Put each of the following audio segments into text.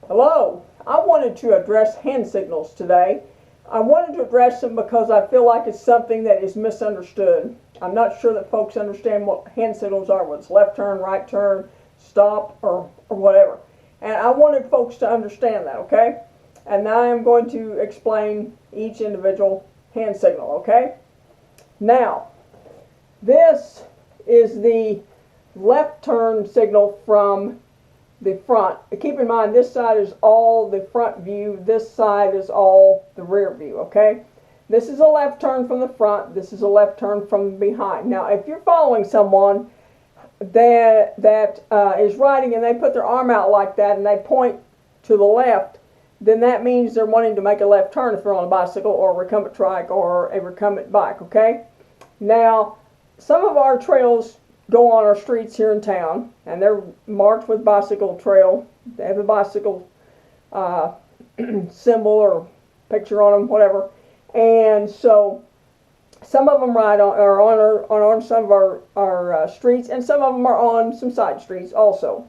Hello, I wanted to address hand signals today. I wanted to address them because I feel like it's something that is misunderstood. I'm not sure that folks understand what hand signals are, whether it's left turn, right turn, stop, or whatever. And I wanted folks to understand that, okay? And now I am going to explain each individual hand signal, okay? Now, this is the left turn signal from the front. Keep in mind, this side is all the front view, this side is all the rear view, okay? This is a left turn from the front, this is a left turn from behind. Now, if you're following someone that is riding and they put their arm out like that and they point to the left, then that means they're wanting to make a left turn if they're on a bicycle or a recumbent trike or a recumbent bike, okay? Now, some of our trails go on our streets here in town, and they're marked with bicycle trail. They have a bicycle symbol or picture on them, whatever. And so some of them are on some of our streets, and some of them are on some side streets also.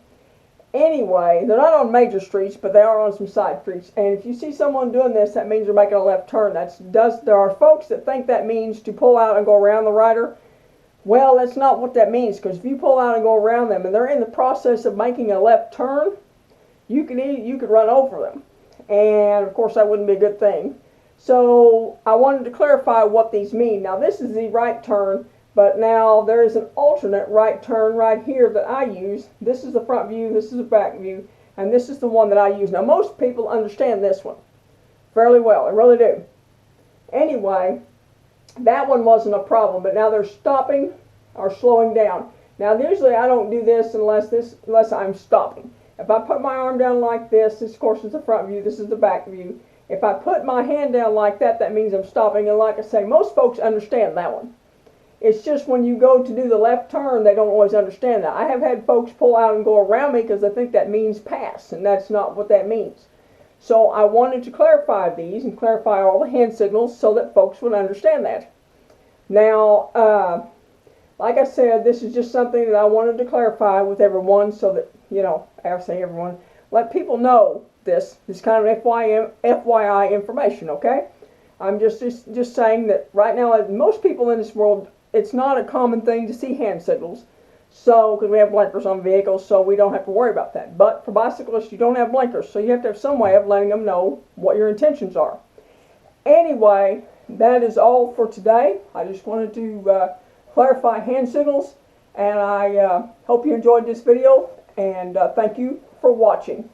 Anyway, they're not on major streets, but they are on some side streets. And if you see someone doing this, that means they're making a left turn. There are folks that think that means to pull out and go around the rider. Well, that's not what that means, because if you pull out and go around them and they're in the process of making a left turn, you could run over them. And of course that wouldn't be a good thing. So I wanted to clarify what these mean. Now this is the right turn, but now there is an alternate right turn right here that I use. This is the front view, this is the back view, and this is the one that I use. Now most people understand this one fairly well, they really do. Anyway, that one wasn't a problem, but now they're stopping or slowing down. Now usually I don't do this unless I'm stopping. If I put my arm down like this of course is the front view, this is the back view. If I put my hand down like that, that means I'm stopping, and like I say, most folks understand that one. It's just when you go to do the left turn, they don't always understand that. I have had folks pull out and go around me because they think that means pass, and that's not what that means. So I wanted to clarify these and clarify all the hand signals so that folks would understand that. Now, like I said, this is just something that I wanted to clarify with everyone so that, I say everyone, let people know this kind of FYI information, okay? I'm just saying that right now, most people in this world, it's not a common thing to see hand signals. So, because we have blinkers on vehicles, so we don't have to worry about that. But for bicyclists, you don't have blinkers, so you have to have some way of letting them know what your intentions are. Anyway, that is all for today. I just wanted to clarify hand signals, and I hope you enjoyed this video, and thank you for watching.